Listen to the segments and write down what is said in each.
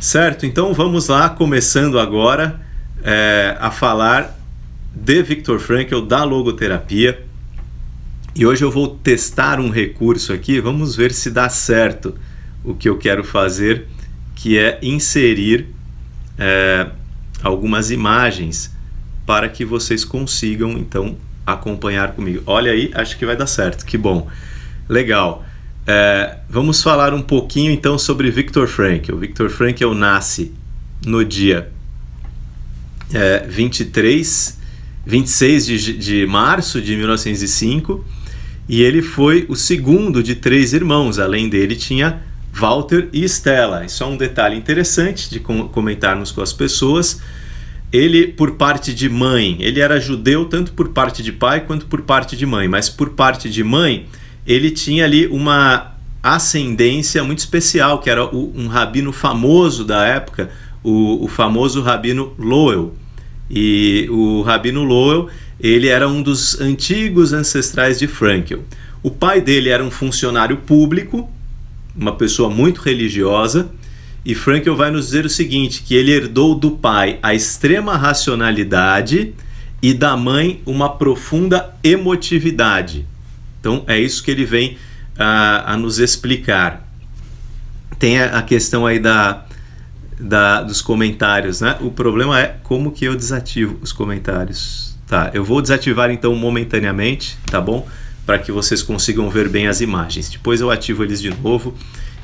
Certo, então vamos lá, começando agora a falar de Viktor Frankl, da logoterapia. E hoje eu vou testar um recurso aqui, vamos ver se dá certo o que eu quero fazer, que é inserir algumas imagens para que vocês consigam então acompanhar comigo. Olha aí, acho que vai dar certo, que bom, legal. Vamos falar um pouquinho então sobre Viktor Frankl. Viktor Frankl nasce no dia 26 de março de 1905 e ele foi o segundo de 3 irmãos. Além dele tinha Walter e Stella. Isso é um detalhe interessante de comentarmos com as pessoas. Ele, por parte de mãe, ele era judeu tanto por parte de pai quanto por parte de mãe, mas por parte de mãe ele tinha ali uma ascendência muito especial, que era um rabino famoso da época, o famoso rabino Loew. E o rabino Loew, ele era um dos antigos ancestrais de Frankl. O pai dele era um funcionário público, uma pessoa muito religiosa, e Frankl vai nos dizer o seguinte, que ele herdou do pai a extrema racionalidade e da mãe uma profunda emotividade. Então é isso que ele vem a nos explicar. Tem a questão aí dos comentários, né? O problema é como que eu desativo os comentários. Tá, eu vou desativar então momentaneamente, tá bom? Para que vocês consigam ver bem as imagens. Depois eu ativo eles de novo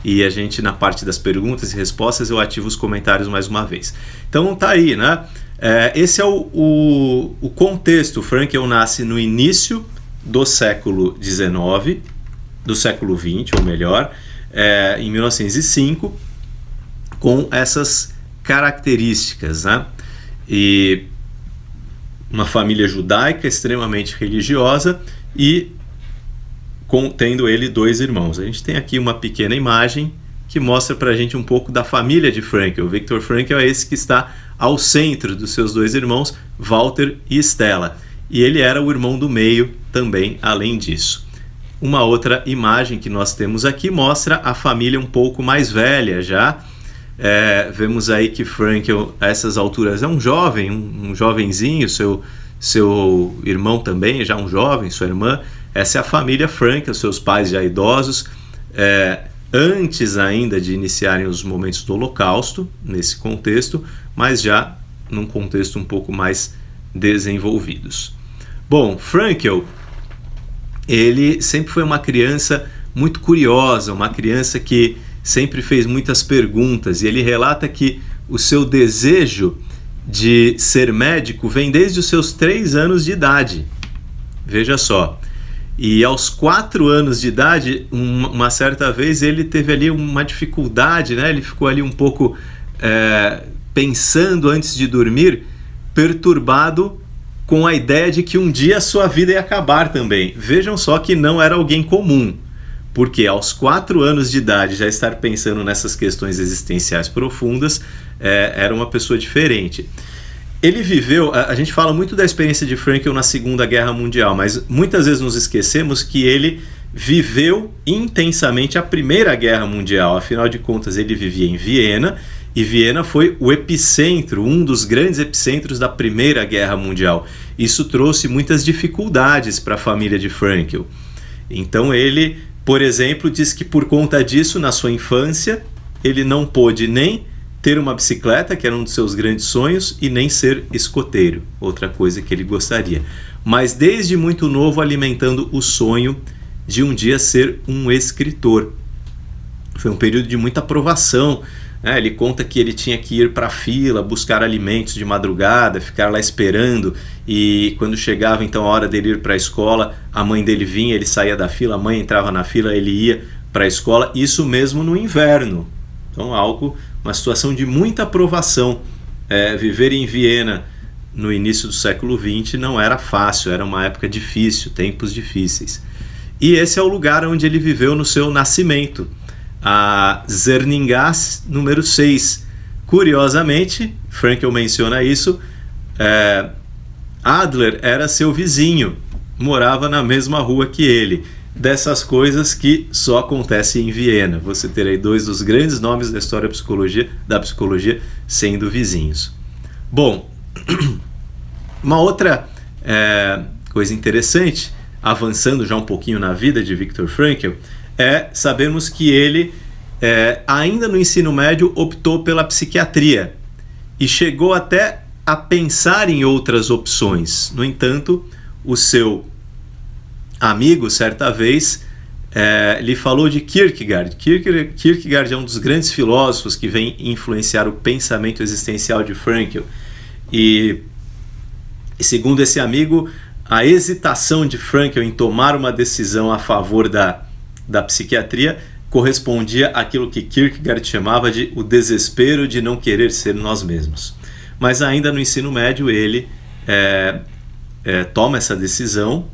e a gente, na parte das perguntas e respostas, eu ativo os comentários mais uma vez. Então tá aí, né? Esse é o contexto. Frankl nasce no início do século XIX, do século XX, ou melhor, em 1905, com essas características, né? E uma família judaica extremamente religiosa e tendo ele 2 irmãos. A gente tem aqui uma pequena imagem que mostra pra gente um pouco da família de Frankl. Viktor Frankl é esse que está ao centro dos seus 2 irmãos, Walter e Stella. E ele era o irmão do meio também, além disso. Uma outra imagem que nós temos aqui mostra a família um pouco mais velha já. Vemos aí que Frankl, a essas alturas, é um jovem, um jovenzinho, seu irmão também, já um jovem, sua irmã. Essa é a família Frankl, seus pais já idosos, antes ainda de iniciarem os momentos do Holocausto, nesse contexto, mas já num contexto um pouco mais desenvolvidos. Bom, Frankl, ele sempre foi uma criança muito curiosa, uma criança que sempre fez muitas perguntas, e ele relata que o seu desejo de ser médico vem desde os seus 3 anos de idade. Veja só. E aos 4 anos de idade, uma certa vez, ele teve ali uma dificuldade, né? Ele ficou ali um pouco pensando antes de dormir, perturbado com a ideia de que um dia a sua vida ia acabar também. Vejam só que não era alguém comum, porque aos 4 anos de idade já estar pensando nessas questões existenciais profundas era uma pessoa diferente. Ele viveu, a gente fala muito da experiência de Frankl na Segunda Guerra Mundial, mas muitas vezes nos esquecemos que ele viveu intensamente a Primeira Guerra Mundial. Afinal de contas, ele vivia em Viena, e Viena foi o epicentro, um dos grandes epicentros da Primeira Guerra Mundial. Isso trouxe muitas dificuldades para a família de Frankl. Então ele, por exemplo, diz que por conta disso, na sua infância, ele não pôde nem ter uma bicicleta, que era um dos seus grandes sonhos, e nem ser escoteiro, outra coisa que ele gostaria. Mas desde muito novo alimentando o sonho de um dia ser um escritor. Foi um período de muita provação, né? Ele conta que ele tinha que ir para a fila, buscar alimentos de madrugada, ficar lá esperando, e quando chegava então a hora dele ir para a escola, a mãe dele vinha, ele saía da fila, a mãe entrava na fila, ele ia para a escola, isso mesmo no inverno. Então uma situação de muita provação. Viver em Viena no início do século XX não era fácil, era uma época difícil, tempos difíceis. E esse é o lugar onde ele viveu no seu nascimento, a Zerningasse número 6. Curiosamente, Frankl menciona isso, Adler era seu vizinho, morava na mesma rua que ele. dessas coisas que só acontecem em Viena. Você ter aí dois dos grandes nomes da história da psicologia sendo vizinhos. Bom, uma outra coisa interessante, avançando já um pouquinho na vida de Viktor Frankl, é sabermos que ele, ainda no ensino médio, optou pela psiquiatria e chegou até a pensar em outras opções. No entanto, o seu amigo, certa vez, lhe falou de Kierkegaard. Kierkegaard é um dos grandes filósofos que vem influenciar o pensamento existencial de Frankl. E segundo esse amigo, a hesitação de Frankl em tomar uma decisão a favor da psiquiatria correspondia àquilo que Kierkegaard chamava de o desespero de não querer ser nós mesmos. Mas ainda no ensino médio ele toma essa decisão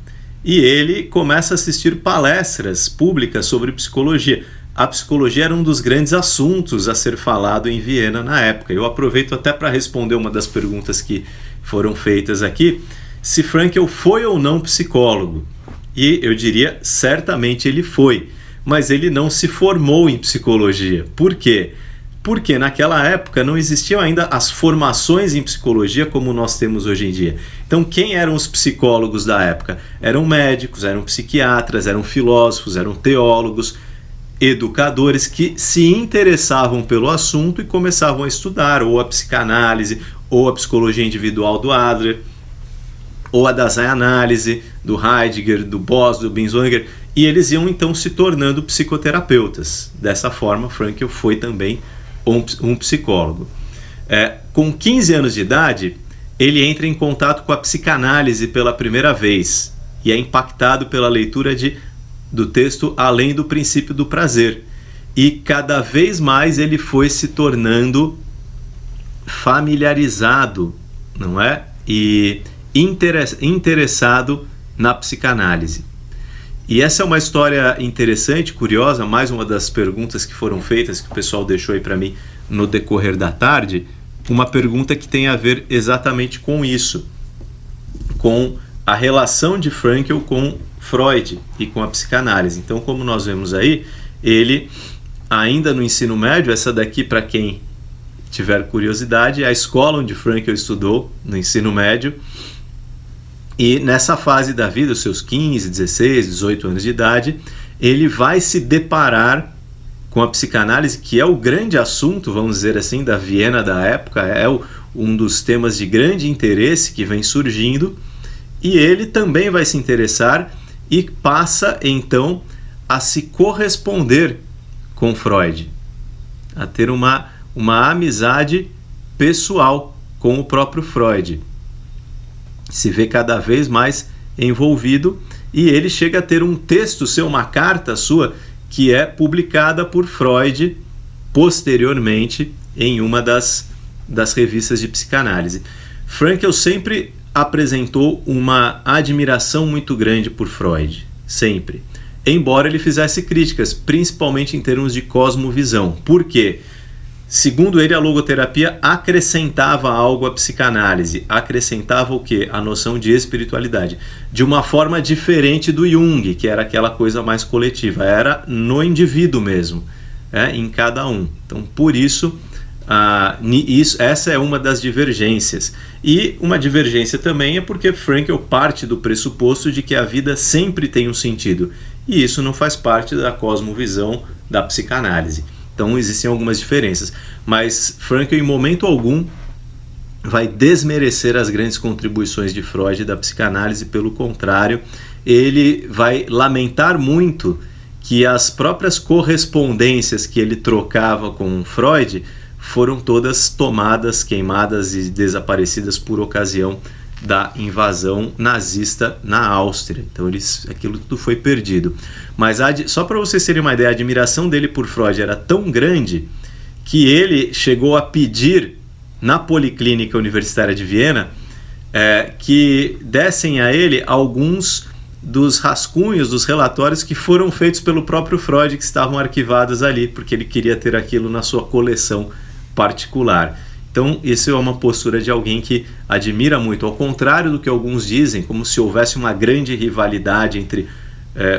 e ele começa a assistir palestras públicas sobre psicologia. A psicologia era um dos grandes assuntos a ser falado em Viena na época. Eu aproveito até para responder uma das perguntas que foram feitas aqui, se Frankl foi ou não psicólogo. E eu diria, certamente ele foi, mas ele não se formou em psicologia. Por quê? Porque naquela época não existiam ainda as formações em psicologia como nós temos hoje em dia. Então, quem eram os psicólogos da época? Eram médicos, eram psiquiatras, eram filósofos, eram teólogos, educadores que se interessavam pelo assunto e começavam a estudar ou a psicanálise, ou a psicologia individual do Adler, ou a Dasein-Análise do Heidegger, do Boss, do Binswanger, e eles iam então se tornando psicoterapeutas. Dessa forma, Frankl foi também um psicólogo. Com 15 anos de idade, ele entra em contato com a psicanálise pela primeira vez e é impactado pela leitura do texto Além do Princípio do Prazer. E cada vez mais ele foi se tornando familiarizado, não é? E interessado na psicanálise. E essa é uma história interessante, curiosa, mais uma das perguntas que foram feitas, que o pessoal deixou aí para mim no decorrer da tarde, uma pergunta que tem a ver exatamente com isso, com a relação de Frankl com Freud e com a psicanálise. Então, como nós vemos aí, ele, ainda no ensino médio, essa daqui, para quem tiver curiosidade, é a escola onde Frankl estudou no ensino médio. E nessa fase da vida, os seus 15, 16, 18 anos de idade, ele vai se deparar com a psicanálise, que é o grande assunto, vamos dizer assim, da Viena da época, um dos temas de grande interesse que vem surgindo, e ele também vai se interessar e passa então a se corresponder com Freud, a ter uma amizade pessoal com o próprio Freud. Se vê cada vez mais envolvido e ele chega a ter um texto seu, uma carta sua, que é publicada por Freud posteriormente em uma das revistas de psicanálise. Frankl sempre apresentou uma admiração muito grande por Freud, sempre. Embora ele fizesse críticas, principalmente em termos de cosmovisão. Por quê? Segundo ele, a logoterapia acrescentava algo à psicanálise. Acrescentava o quê? A noção de espiritualidade. De uma forma diferente do Jung, que era aquela coisa mais coletiva. Era no indivíduo mesmo, em cada um. Então, por isso, essa é uma das divergências. E uma divergência também é porque Frankl parte do pressuposto de que a vida sempre tem um sentido. E isso não faz parte da cosmovisão da psicanálise. Então existem algumas diferenças, mas Frankl em momento algum vai desmerecer as grandes contribuições de Freud e da psicanálise. Pelo contrário, ele vai lamentar muito que as próprias correspondências que ele trocava com Freud foram todas tomadas, queimadas e desaparecidas por ocasião da invasão nazista na Áustria. Então aquilo tudo foi perdido. Mas só para vocês terem uma ideia, a admiração dele por Freud era tão grande que ele chegou a pedir na Policlínica Universitária de Viena que dessem a ele alguns dos rascunhos, dos relatórios que foram feitos pelo próprio Freud, que estavam arquivados ali, porque ele queria ter aquilo na sua coleção particular. Então, isso é uma postura de alguém que admira muito, ao contrário do que alguns dizem, como se houvesse uma grande rivalidade entre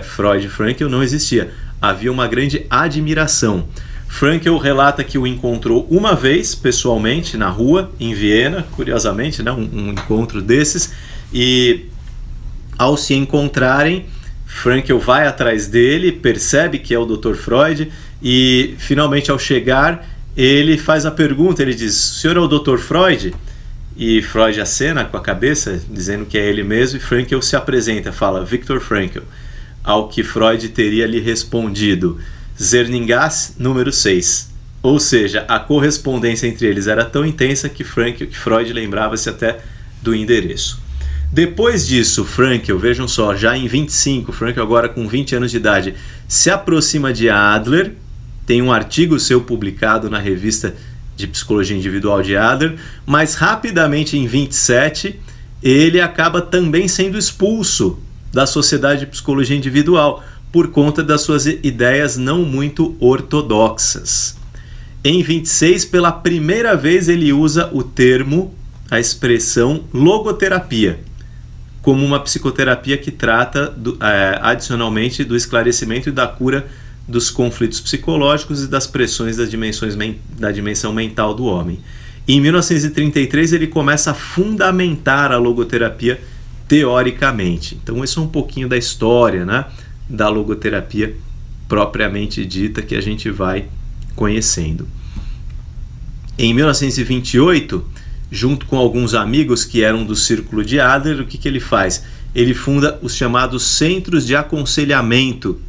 Freud e Frankl não existia. Havia uma grande admiração. Frankl relata que o encontrou uma vez, pessoalmente, na rua, em Viena, curiosamente, né, um encontro desses, e ao se encontrarem, Frankl vai atrás dele, percebe que é o Dr. Freud, e finalmente ao chegar, ele faz a pergunta, ele diz: "O senhor é o Dr. Freud?" E Freud acena com a cabeça, dizendo que é ele mesmo, e Frankl se apresenta, fala: "Viktor Frankl", ao que Freud teria lhe respondido: "Zerningás número 6". Ou seja, a correspondência entre eles era tão intensa que Freud lembrava-se até do endereço. Depois disso, Frankl, vejam só, já em 25, Frankl agora com 20 anos de idade, se aproxima de Adler, tem um artigo seu publicado na revista de Psicologia Individual de Adler, mas rapidamente em 27 ele acaba também sendo expulso da Sociedade de Psicologia Individual por conta das suas ideias não muito ortodoxas. Em 26, pela primeira vez, ele usa o termo, a expressão logoterapia, como uma psicoterapia que trata adicionalmente do esclarecimento e da cura dos conflitos psicológicos e das pressões da dimensão mental do homem. Em 1933 ele começa a fundamentar a logoterapia teoricamente. Então isso é um pouquinho da história, né, da logoterapia propriamente dita, que a gente vai conhecendo. Em 1928, junto com alguns amigos que eram do círculo de Adler, o que ele faz? Ele funda os chamados Centros de Aconselhamento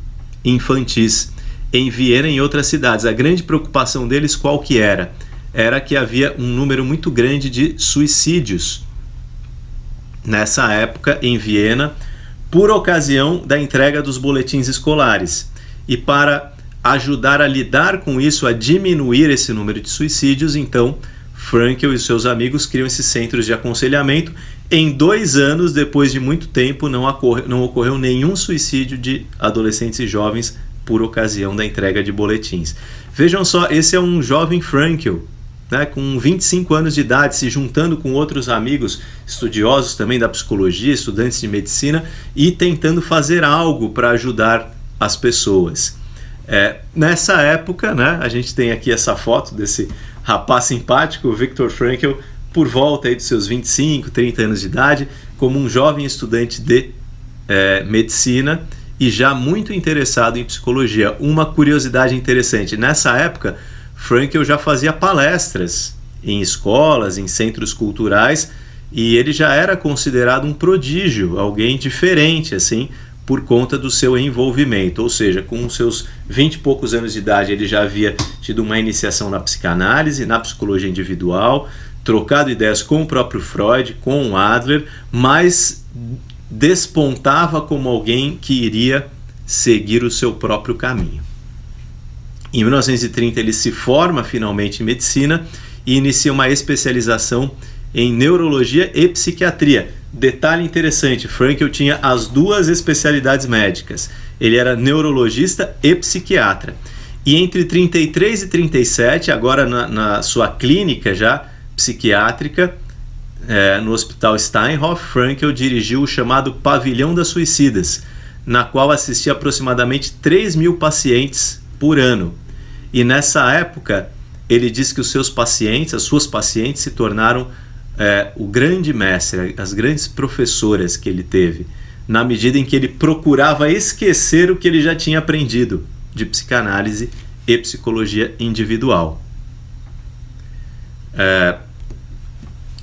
Infantis em Viena e em outras cidades. A grande preocupação deles qual que era? Era que havia um número muito grande de suicídios nessa época em Viena, por ocasião da entrega dos boletins escolares. E para ajudar a lidar com isso, a diminuir esse número de suicídios, então Frankl e seus amigos criam esses centros de aconselhamento. Em 2 anos, depois de muito tempo, não ocorreu nenhum suicídio de adolescentes e jovens por ocasião da entrega de boletins. Vejam só, esse é um jovem Frankl, né, com 25 anos de idade, se juntando com outros amigos estudiosos também da psicologia, estudantes de medicina, e tentando fazer algo para ajudar as pessoas. Nessa época, né, a gente tem aqui essa foto desse rapaz simpático, o Viktor Frankl, por volta aí dos seus 25, 30 anos de idade, como um jovem estudante de medicina e já muito interessado em psicologia. Uma curiosidade interessante, nessa época, Frankl já fazia palestras em escolas, em centros culturais, e ele já era considerado um prodígio, alguém diferente, assim, por conta do seu envolvimento. Ou seja, com os seus 20 e poucos anos de idade, ele já havia tido uma iniciação na psicanálise, na psicologia individual, trocado ideias com o próprio Freud, com o Adler, mas despontava como alguém que iria seguir o seu próprio caminho. Em 1930 ele se forma finalmente em medicina e inicia uma especialização em neurologia e psiquiatria. Detalhe interessante, Frankl tinha as 2 especialidades médicas. Ele era neurologista e psiquiatra. E entre 33 e 37, agora na sua clínica já psiquiátrica, no Hospital Steinhoff, Frankl dirigiu o chamado Pavilhão das Suicidas, na qual assistia aproximadamente 3.000 pacientes por ano. E nessa época, ele diz que os seus pacientes, as suas pacientes, se tornaram o grande mestre, as grandes professoras que ele teve, na medida em que ele procurava esquecer o que ele já tinha aprendido de psicanálise e psicologia individual.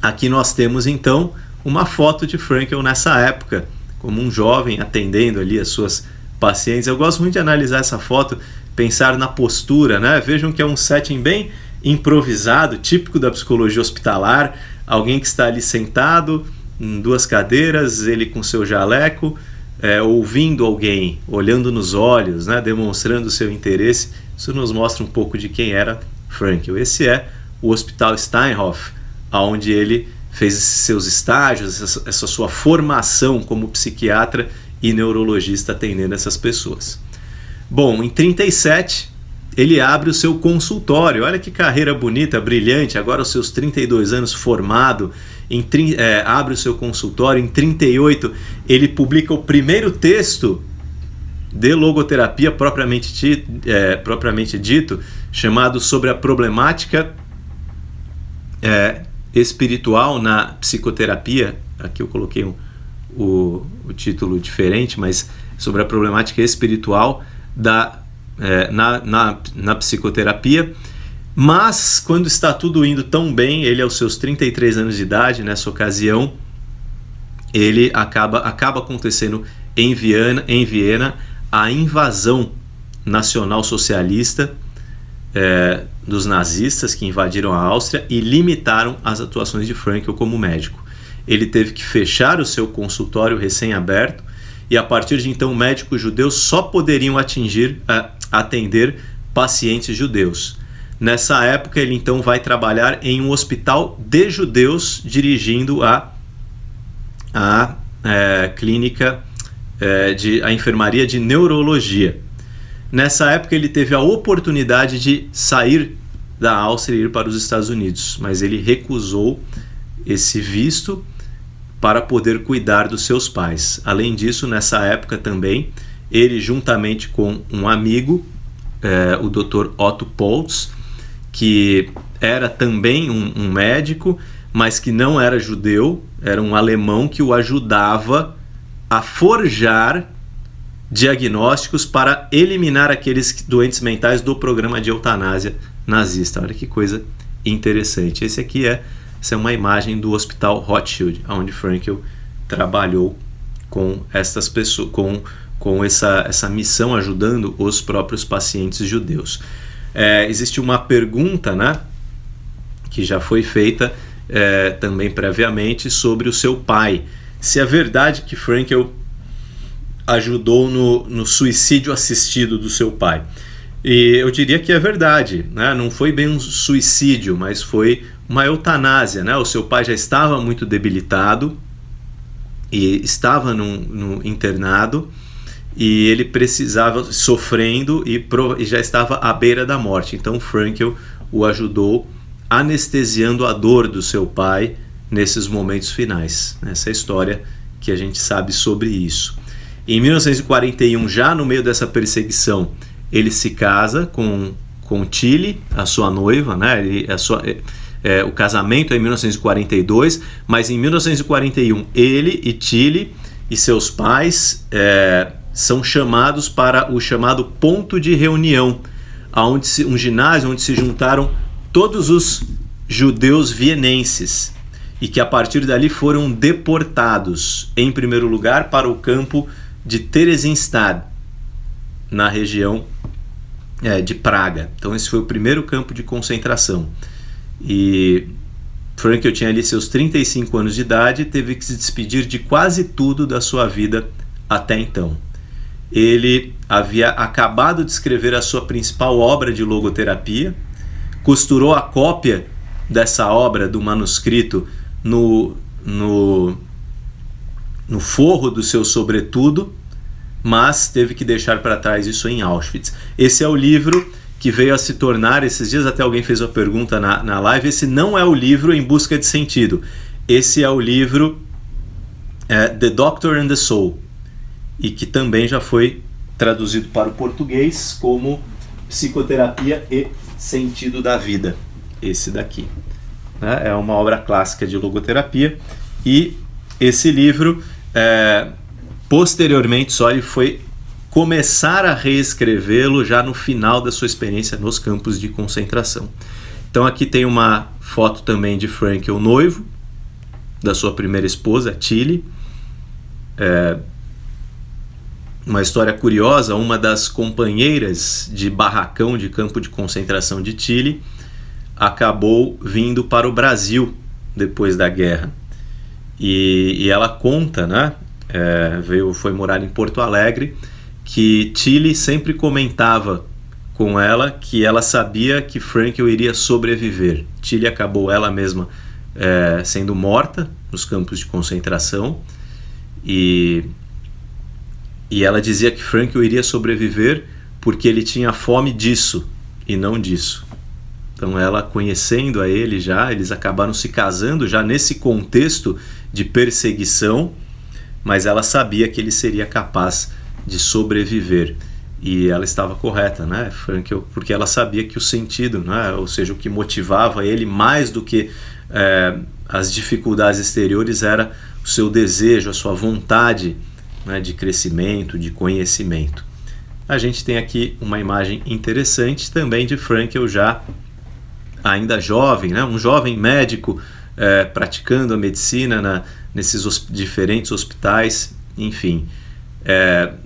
Aqui nós temos então uma foto de Frankl nessa época, como um jovem atendendo ali as suas pacientes. Eu gosto muito de analisar essa foto, pensar na postura, né? Vejam que é um setting bem improvisado, típico da psicologia hospitalar, alguém que está ali sentado em 2 cadeiras, ele com seu jaleco, ouvindo alguém, olhando nos olhos, né? Demonstrando o seu interesse. Isso nos mostra um pouco de quem era Frankl. Esse é o Hospital Steinhoff, onde ele fez seus estágios, essa sua formação como psiquiatra e neurologista atendendo essas pessoas. Bom, em 37 ele abre o seu consultório. Olha que carreira bonita, brilhante, agora aos seus 32 anos formado, abre o seu consultório. Em 38 ele publica o primeiro texto de logoterapia propriamente dito, chamado Sobre a Problemática Espiritual na Psicoterapia. Aqui eu coloquei o título diferente, mas sobre a problemática espiritual na psicoterapia. Mas quando está tudo indo tão bem, ele aos seus 33 anos de idade, nessa ocasião, ele acaba acontecendo em Viena a invasão nacional socialista dos nazistas, que invadiram a Áustria e limitaram as atuações de Frankl como médico. Ele teve que fechar o seu consultório recém-aberto, e a partir de então médicos judeus só poderiam atender pacientes judeus. Nessa época ele então vai trabalhar em um hospital de judeus, dirigindo a clínica, a enfermaria de neurologia. Nessa época ele teve a oportunidade de sair da Áustria e ir para os Estados Unidos, mas ele recusou esse visto para poder cuidar dos seus pais. Além disso, nessa época também, ele juntamente com um amigo, o Dr. Otto Poltz, que era também um médico, mas que não era judeu, era um alemão que o ajudava a forjar diagnósticos para eliminar aqueles doentes mentais do programa de eutanásia nazista. Olha que coisa interessante. Essa é uma imagem do Hospital Rothschild, onde Frankl trabalhou com essas pessoas, com essa missão, ajudando os próprios pacientes judeus. Existe uma pergunta, né, que já foi feita também previamente, sobre o seu pai. Se é verdade que Frankl ajudou no suicídio assistido do seu pai. E eu diria que é verdade, né? Não foi bem um suicídio, mas foi uma eutanásia, né? O seu pai já estava muito debilitado e estava no internado, e ele precisava, sofrendo, e já estava à beira da morte. Então Frankl o ajudou anestesiando a dor do seu pai nesses momentos finais. Essa é a história que a gente sabe sobre isso. Em 1941, já no meio dessa perseguição, ele se casa com Tilly, a sua noiva, né? O casamento é em 1942, mas em 1941 ele e Tilly e seus pais são chamados para o chamado ponto de reunião, um ginásio onde se juntaram todos os judeus vienenses, e que a partir dali foram deportados, em primeiro lugar, para o campo de Theresienstadt, na região de Praga. Então esse foi o primeiro campo de concentração. E Frankl tinha ali seus 35 anos de idade e teve que se despedir de quase tudo da sua vida até então. Ele havia acabado de escrever a sua principal obra de logoterapia, costurou a cópia dessa obra do manuscrito no forro do seu sobretudo, mas teve que deixar para trás isso em Auschwitz. Esse é o livro que veio a se tornar, esses dias até alguém fez uma pergunta na live, esse não é o livro Em Busca de Sentido, esse é o livro The Doctor and the Soul, e que também já foi traduzido para o português como Psicoterapia e Sentido da Vida, esse daqui. É uma obra clássica de logoterapia, e esse livro, posteriormente só ele foi começar a reescrevê-lo já no final da sua experiência nos campos de concentração. Então aqui tem uma foto também de Frankl noivo, da sua primeira esposa, Tilly. Uma história curiosa, uma das companheiras de barracão de campo de concentração de Tilly acabou vindo para o Brasil depois da guerra. E ela conta, né, foi morar em Porto Alegre, que Tilly sempre comentava com ela que ela sabia que Frankl iria sobreviver. Tilly acabou ela mesma sendo morta nos campos de concentração, e ela dizia que Frankl iria sobreviver porque ele tinha fome disso e não disso. Então ela, conhecendo a ele já, eles acabaram se casando já nesse contexto de perseguição, mas ela sabia que ele seria capaz de sobreviver. E ela estava correta, né, Frankl, porque ela sabia que o sentido, né, ou seja, o que motivava ele mais do que as dificuldades exteriores era o seu desejo, a sua vontade, né, de crescimento, de conhecimento. A gente tem aqui uma imagem interessante também de Frankl já ainda jovem, né, um jovem médico praticando a medicina nesses diferentes hospitais, enfim.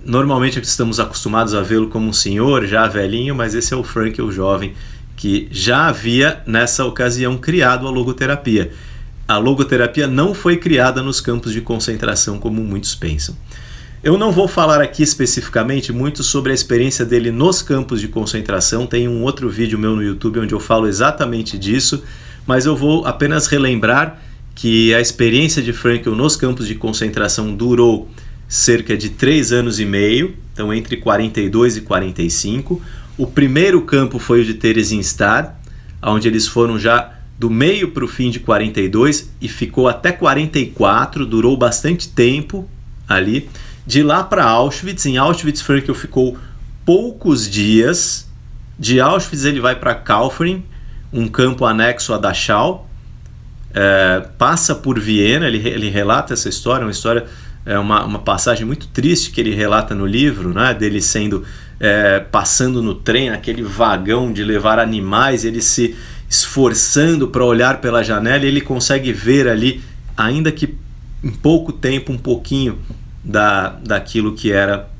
Normalmente estamos acostumados a vê-lo como um senhor já velhinho, mas esse é o Frankl jovem que já havia nessa ocasião criado a logoterapia. A logoterapia não foi criada nos campos de concentração como muitos pensam. Eu não vou falar aqui especificamente muito sobre a experiência dele nos campos de concentração, tem um outro vídeo meu no YouTube onde eu falo exatamente disso, mas eu vou apenas relembrar que a experiência de Frankl nos campos de concentração durou cerca de 3 anos e meio, então entre 42 e 45. O primeiro campo foi o de Theresienstadt, onde eles foram já do meio para o fim de 42 e ficou até 44, durou bastante tempo ali. De lá para Auschwitz, em Auschwitz Frankl ficou poucos dias. De Auschwitz ele vai para Kaufering, um campo anexo a Dachau, passa por Viena, ele relata essa história, uma passagem muito triste que ele relata no livro, né, dele passando no trem, aquele vagão de levar animais, ele se esforçando para olhar pela janela e ele consegue ver ali, ainda que em pouco tempo, um pouquinho daquilo que era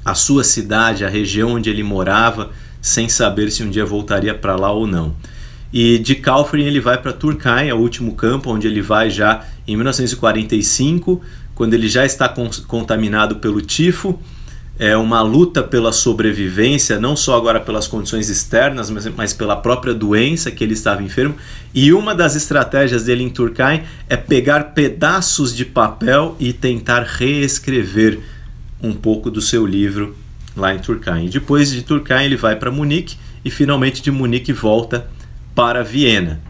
a sua cidade, a região onde ele morava, sem saber se um dia voltaria para lá ou não. E de Kaufering ele vai para Turkheim, é o último campo, onde ele vai já em 1945, quando ele já está contaminado pelo tifo. É uma luta pela sobrevivência, não só agora pelas condições externas, mas pela própria doença que ele estava enfermo. E uma das estratégias dele em Turkheim é pegar pedaços de papel e tentar reescrever um pouco do seu livro lá em Turkheim. Depois de Turkheim ele vai para Munique e finalmente de Munique volta para Viena.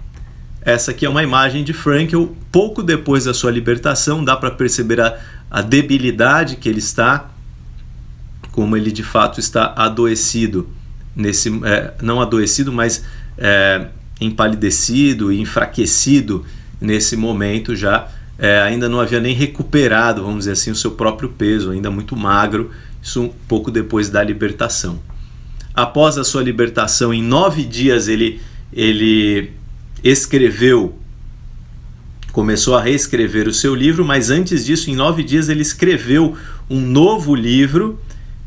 Essa aqui é uma imagem de Frankl pouco depois da sua libertação, dá para perceber a debilidade que ele está, como ele de fato está adoecido, não adoecido, mas empalidecido e enfraquecido nesse momento já, ainda não havia nem recuperado, vamos dizer assim, o seu próprio peso, ainda muito magro, isso um pouco depois da libertação. Após a sua libertação, em 9 dias ele começou a reescrever o seu livro, mas antes disso, em 9 dias, ele escreveu um novo livro,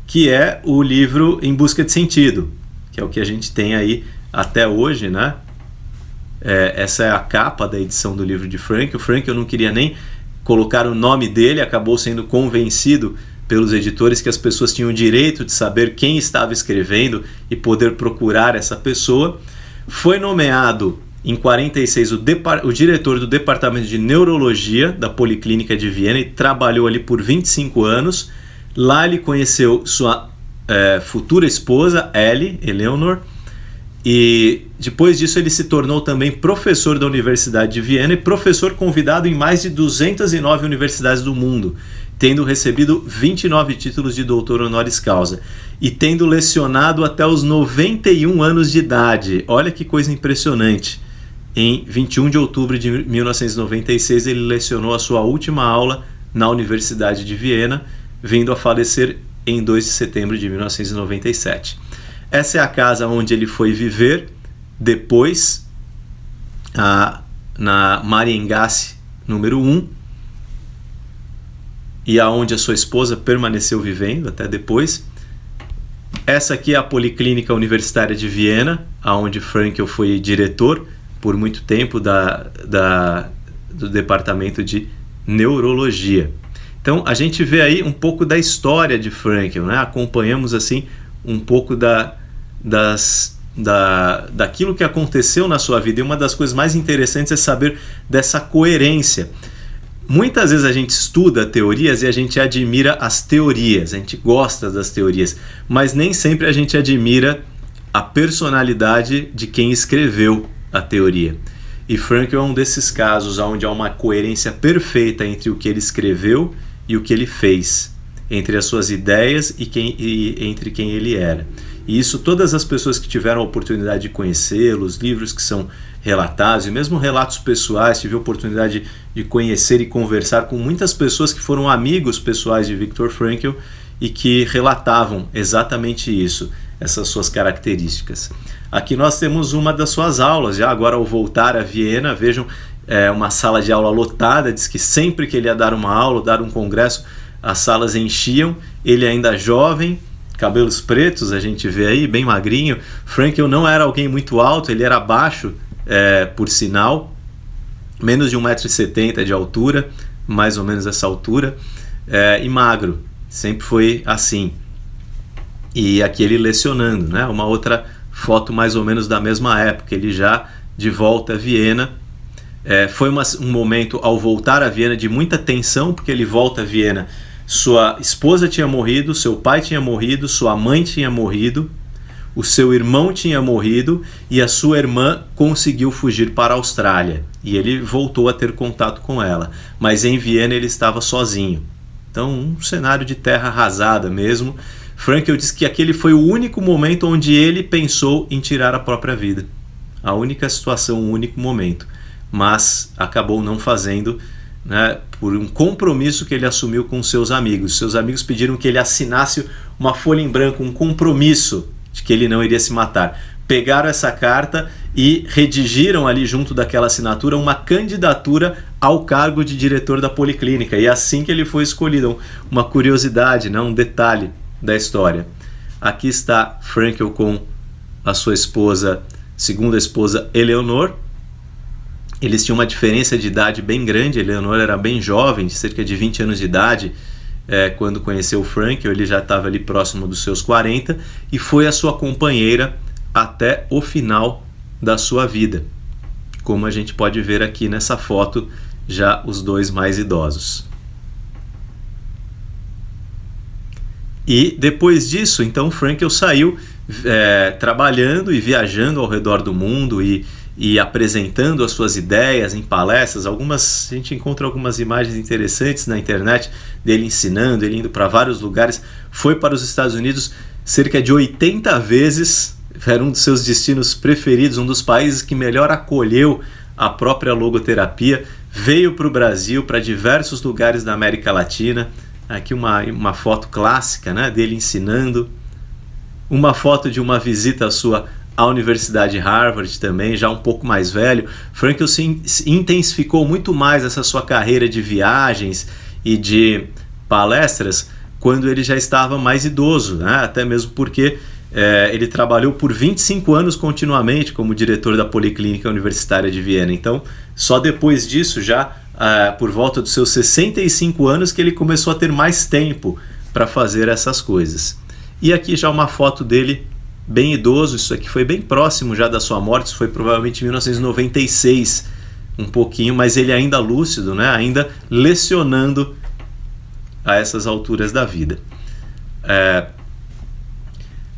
que é o livro Em Busca de Sentido, que é o que a gente tem aí até hoje, né? Essa é a capa da edição do livro de Frankl. Frankl não queria nem colocar o nome dele, acabou sendo convencido pelos editores que as pessoas tinham o direito de saber quem estava escrevendo e poder procurar essa pessoa. Foi nomeado em 46 o diretor do Departamento de Neurologia da Policlínica de Viena e trabalhou ali por 25 anos. Lá ele conheceu sua futura esposa, Eleonor, e depois disso ele se tornou também professor da Universidade de Viena e professor convidado em mais de 209 universidades do mundo, tendo recebido 29 títulos de doutor honoris causa e tendo lecionado até os 91 anos de idade. Olha que coisa impressionante. Em 21 de outubro de 1996 ele lecionou a sua última aula na Universidade de Viena, vindo a falecer em 2 de setembro de 1997. Essa é a casa onde ele foi viver depois, na Mariengasse número 1, e aonde a sua esposa permaneceu vivendo até depois. Essa aqui é a Policlínica Universitária de Viena, aonde Frankl foi diretor por muito tempo do Departamento de Neurologia. Então a gente vê aí um pouco da história de Frankl, né? Acompanhamos assim um pouco daquilo que aconteceu na sua vida, e uma das coisas mais interessantes é saber dessa coerência. Muitas vezes a gente estuda teorias e a gente admira as teorias, a gente gosta das teorias, mas nem sempre a gente admira a personalidade de quem escreveu a teoria. E Frankl é um desses casos onde há uma coerência perfeita entre o que ele escreveu e o que ele fez. entre as suas ideias e entre quem ele era. E isso todas as pessoas que tiveram a oportunidade de conhecê-lo, os livros que são relatados, e mesmo relatos pessoais, tive a oportunidade de conhecer e conversar com muitas pessoas que foram amigos pessoais de Viktor Frankl e que relatavam exatamente isso, essas suas características. Aqui nós temos uma das suas aulas, já agora ao voltar a Viena, vejam, uma sala de aula lotada, diz que sempre que ele ia dar uma aula, dar um congresso, as salas enchiam, ele ainda jovem, cabelos pretos, a gente vê aí, bem magrinho. Frankl não era alguém muito alto, ele era baixo, por sinal, menos de 1,70 m de altura, mais ou menos essa altura, e magro, sempre foi assim. E aqui ele lecionando, né? Uma outra foto mais ou menos da mesma época, ele já de volta a Viena. Foi um momento, ao voltar a Viena, de muita tensão, porque ele volta a Viena, sua esposa tinha morrido, seu pai tinha morrido, sua mãe tinha morrido, o seu irmão tinha morrido e a sua irmã conseguiu fugir para a Austrália. E ele voltou a ter contato com ela, mas em Viena ele estava sozinho. Então, um cenário de terra arrasada mesmo. Frankl diz que aquele foi o único momento onde ele pensou em tirar a própria vida. A única situação, o único momento. Mas acabou não fazendo, né, por um compromisso que ele assumiu com seus amigos. Seus amigos pediram que ele assinasse uma folha em branco, um compromisso de que ele não iria se matar. Pegaram essa carta e redigiram ali junto daquela assinatura uma candidatura ao cargo de diretor da Policlínica. E assim que ele foi escolhido. Uma curiosidade, né, um detalhe da história. Aqui está Frankl com a sua esposa, segunda esposa, Eleonor. Eles tinham uma diferença de idade bem grande. Eleonor era bem jovem, de cerca de 20 anos de idade, quando conheceu Frankl. Ele já estava ali próximo dos seus 40 e foi a sua companheira até o final da sua vida, como a gente pode ver aqui nessa foto, já os dois mais idosos. E depois disso, então, Frankl saiu trabalhando e viajando ao redor do mundo e apresentando as suas ideias em palestras. A gente encontra algumas imagens interessantes na internet dele ensinando, ele indo para vários lugares. Foi para os Estados Unidos cerca de 80 vezes, era um dos seus destinos preferidos, um dos países que melhor acolheu a própria logoterapia. Veio para o Brasil, para diversos lugares da América Latina. Aqui uma foto clássica, né, dele ensinando. Uma foto de uma visita à Universidade de Harvard também, já um pouco mais velho. Frankl intensificou muito mais essa sua carreira de viagens e de palestras quando ele já estava mais idoso, né? Até mesmo porque ele trabalhou por 25 anos continuamente como diretor da Policlínica Universitária de Viena. Então, só depois disso, já por volta dos seus 65 anos, que ele começou a ter mais tempo para fazer essas coisas. E aqui já uma foto dele bem idoso. Isso aqui foi bem próximo já da sua morte, isso foi provavelmente em 1996, um pouquinho, mas ele ainda lúcido, né? Ainda lecionando a essas alturas da vida.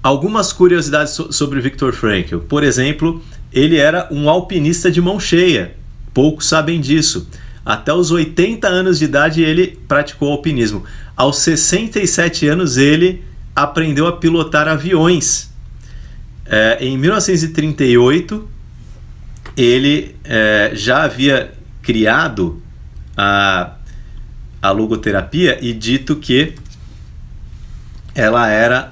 Algumas curiosidades sobre Viktor Frankl. Por exemplo, ele era um alpinista de mão cheia. Poucos sabem disso. Até os 80 anos de idade ele praticou alpinismo. Aos 67 anos ele aprendeu a pilotar aviões. Em 1938 ele já havia criado a logoterapia e dito que ela era,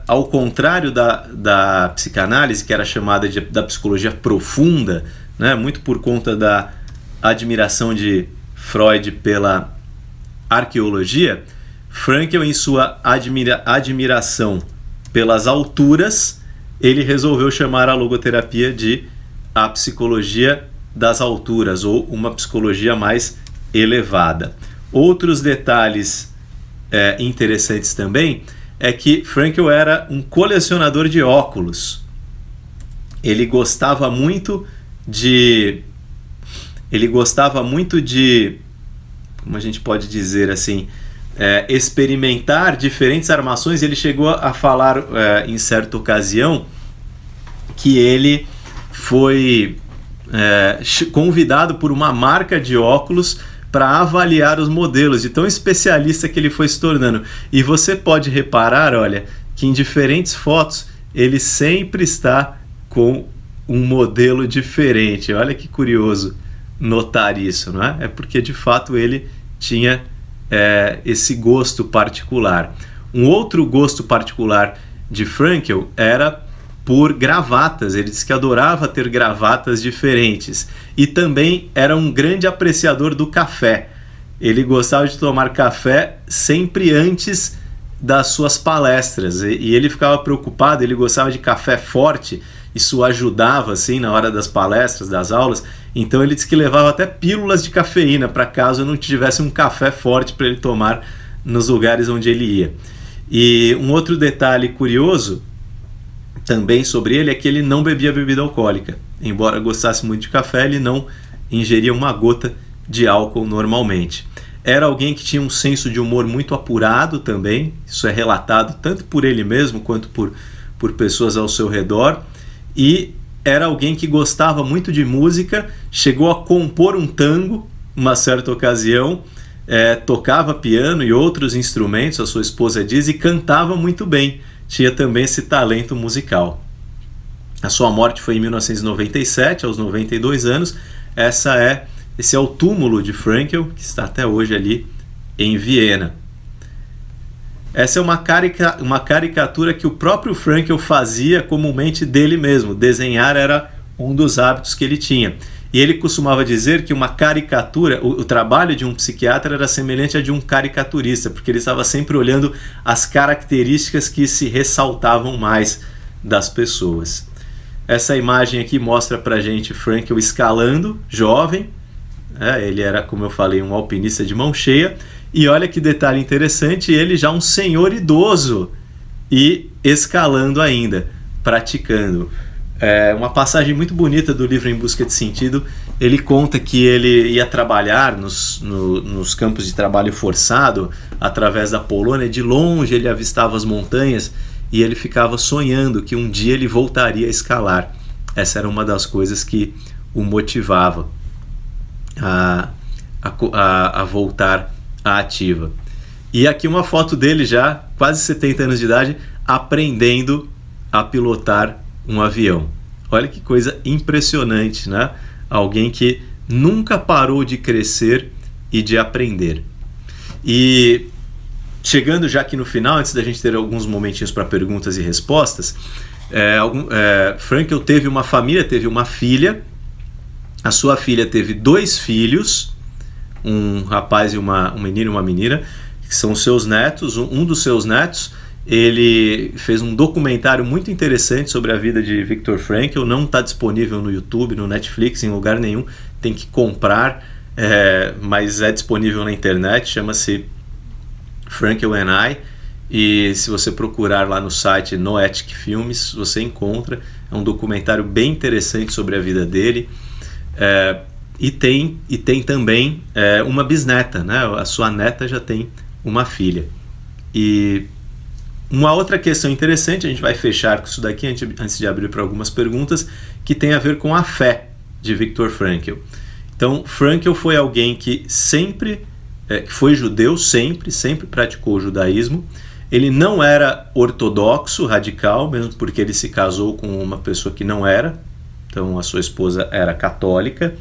ao contrário da psicanálise, que era chamada da psicologia profunda, né, muito por conta da admiração de Freud pela arqueologia. Frankl, em sua admiração pelas alturas, ele resolveu chamar a logoterapia de a psicologia das alturas, ou uma psicologia mais elevada. Outros detalhes interessantes também é que Frankl era um colecionador de óculos. Ele gostava muito de, como a gente pode dizer assim, experimentar diferentes armações. Ele chegou a falar em certa ocasião que ele foi convidado por uma marca de óculos para avaliar os modelos, de tão especialista que ele foi se tornando. E você pode reparar, olha, que em diferentes fotos ele sempre está com um modelo diferente. Olha que curioso notar isso, não é? É porque de fato ele tinha esse gosto particular. Um outro gosto particular de Frankl era por gravatas. Ele disse que adorava ter gravatas diferentes e também era um grande apreciador do café. Ele gostava de tomar café sempre antes das suas palestras e ele ficava preocupado, ele gostava de café forte, isso ajudava assim na hora das palestras, das aulas, então ele disse que levava até pílulas de cafeína para caso não tivesse um café forte para ele tomar nos lugares onde ele ia. E um outro detalhe curioso também sobre ele é que ele não bebia bebida alcoólica. Embora gostasse muito de café, ele não ingeria uma gota de álcool normalmente. Era alguém que tinha um senso de humor muito apurado também, isso é relatado tanto por ele mesmo quanto por pessoas ao seu redor, e era alguém que gostava muito de música, chegou a compor um tango uma certa ocasião, tocava piano e outros instrumentos, a sua esposa diz, e cantava muito bem, tinha também esse talento musical. A sua morte foi em 1997, aos 92 anos. Esse é o túmulo de Frankl, que está até hoje ali em Viena. Essa é uma caricatura que o próprio Frankl fazia comumente dele mesmo. Desenhar era um dos hábitos que ele tinha. E ele costumava dizer que uma caricatura, o trabalho de um psiquiatra era semelhante a de um caricaturista, porque ele estava sempre olhando as características que se ressaltavam mais das pessoas. Essa imagem aqui mostra pra gente Frankl escalando, jovem. Ele era, como eu falei, um alpinista de mão cheia. E olha que detalhe interessante, ele já um senhor idoso e escalando ainda, praticando. Uma passagem muito bonita do livro Em Busca de Sentido. Ele conta que ele ia trabalhar nos campos de trabalho forçado através da Polônia. De longe ele avistava as montanhas e ele ficava sonhando que um dia ele voltaria a escalar. Essa era uma das coisas que o motivava a voltar à ativa. E aqui uma foto dele já, quase 70 anos de idade, aprendendo a pilotar um avião. Olha que coisa impressionante, né? Alguém que nunca parou de crescer e de aprender. E chegando já aqui no final, antes da gente ter alguns momentinhos para perguntas e respostas, Frankl teve uma família, teve uma filha. A sua filha teve 2 filhos, um rapaz e um menino e uma menina, que são seus netos. Um dos seus netos, ele fez um documentário muito interessante sobre a vida de Viktor Frankl. Não está disponível no YouTube, no Netflix, em lugar nenhum, tem que comprar, mas é disponível na internet, chama-se Frankl and I, e se você procurar lá no site Noetic Filmes, você encontra. É um documentário bem interessante sobre a vida dele. E tem também uma bisneta, né? A sua neta já tem uma filha. E uma outra questão interessante, a gente vai fechar com isso daqui antes de abrir para algumas perguntas, que tem a ver com a fé de Viktor Frankl. Então, Frankl foi alguém que sempre, que foi judeu, sempre praticou o judaísmo. Ele não era ortodoxo, radical, mesmo porque ele se casou com uma pessoa que não era. Então a sua esposa era católica,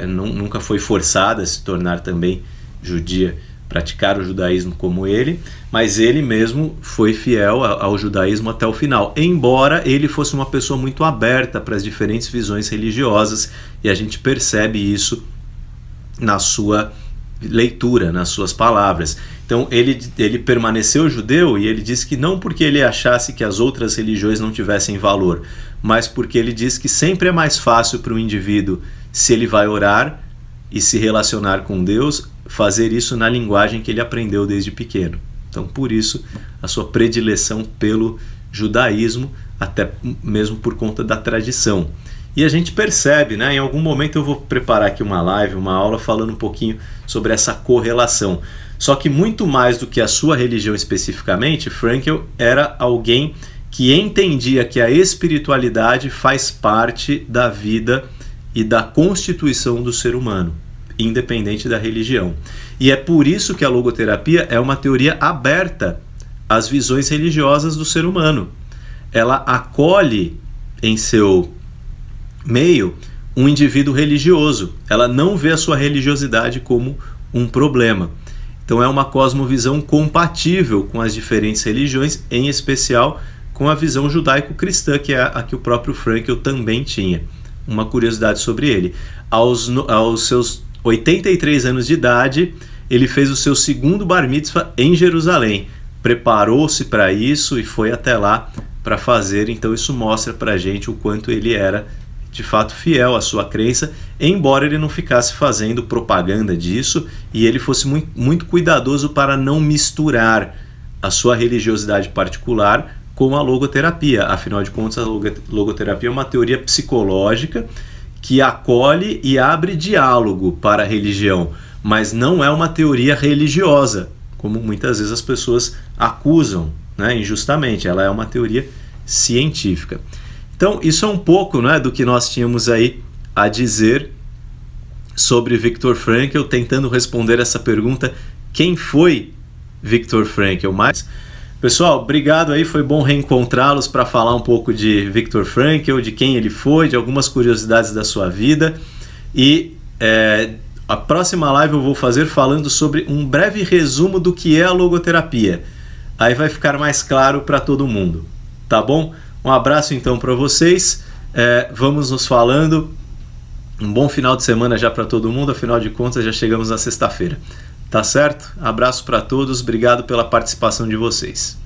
nunca foi forçada a se tornar também judia, praticar o judaísmo como ele, mas ele mesmo foi fiel ao judaísmo até o final, embora ele fosse uma pessoa muito aberta para as diferentes visões religiosas, e a gente percebe isso na sua leitura, nas suas palavras. Então ele permaneceu judeu, e ele disse que não porque ele achasse que as outras religiões não tivessem valor, mas porque ele diz que sempre é mais fácil para o indivíduo, se ele vai orar e se relacionar com Deus, fazer isso na linguagem que ele aprendeu desde pequeno. Então, por isso, a sua predileção pelo judaísmo, até mesmo por conta da tradição. E a gente percebe, né? Em algum momento eu vou preparar aqui uma live, uma aula, falando um pouquinho sobre essa correlação. Só que muito mais do que a sua religião especificamente, Frankl era alguém que entendia que a espiritualidade faz parte da vida e da constituição do ser humano. independente da religião. E é por isso que a logoterapia é uma teoria aberta às visões religiosas do ser humano. Ela acolhe em seu meio um indivíduo religioso. Ela não vê a sua religiosidade como um problema. Então é uma cosmovisão compatível com as diferentes religiões, em especial com a visão judaico-cristã, que é a que o próprio Frankl também tinha. Uma curiosidade sobre ele. Aos seus 83 anos de idade, ele fez o seu segundo bar mitzvah em Jerusalém. Preparou-se para isso e foi até lá para fazer. Então isso mostra para a gente o quanto ele era de fato fiel à sua crença, embora ele não ficasse fazendo propaganda disso e ele fosse muito cuidadoso para não misturar a sua religiosidade particular com a logoterapia. Afinal de contas, a logoterapia é uma teoria psicológica que acolhe e abre diálogo para a religião, mas não é uma teoria religiosa, como muitas vezes as pessoas acusam, né, injustamente. Ela é uma teoria científica. Então, isso é um pouco, né, do que nós tínhamos aí a dizer sobre Viktor Frankl, tentando responder essa pergunta: quem foi Viktor Frankl? Mas, pessoal, obrigado aí, foi bom reencontrá-los para falar um pouco de Viktor Frankl, de quem ele foi, de algumas curiosidades da sua vida. E a próxima live eu vou fazer falando sobre um breve resumo do que é a logoterapia. Aí vai ficar mais claro para todo mundo, tá bom? Um abraço então para vocês, vamos nos falando, um bom final de semana já para todo mundo, afinal de contas já chegamos na sexta-feira, tá certo? Abraço para todos, obrigado pela participação de vocês.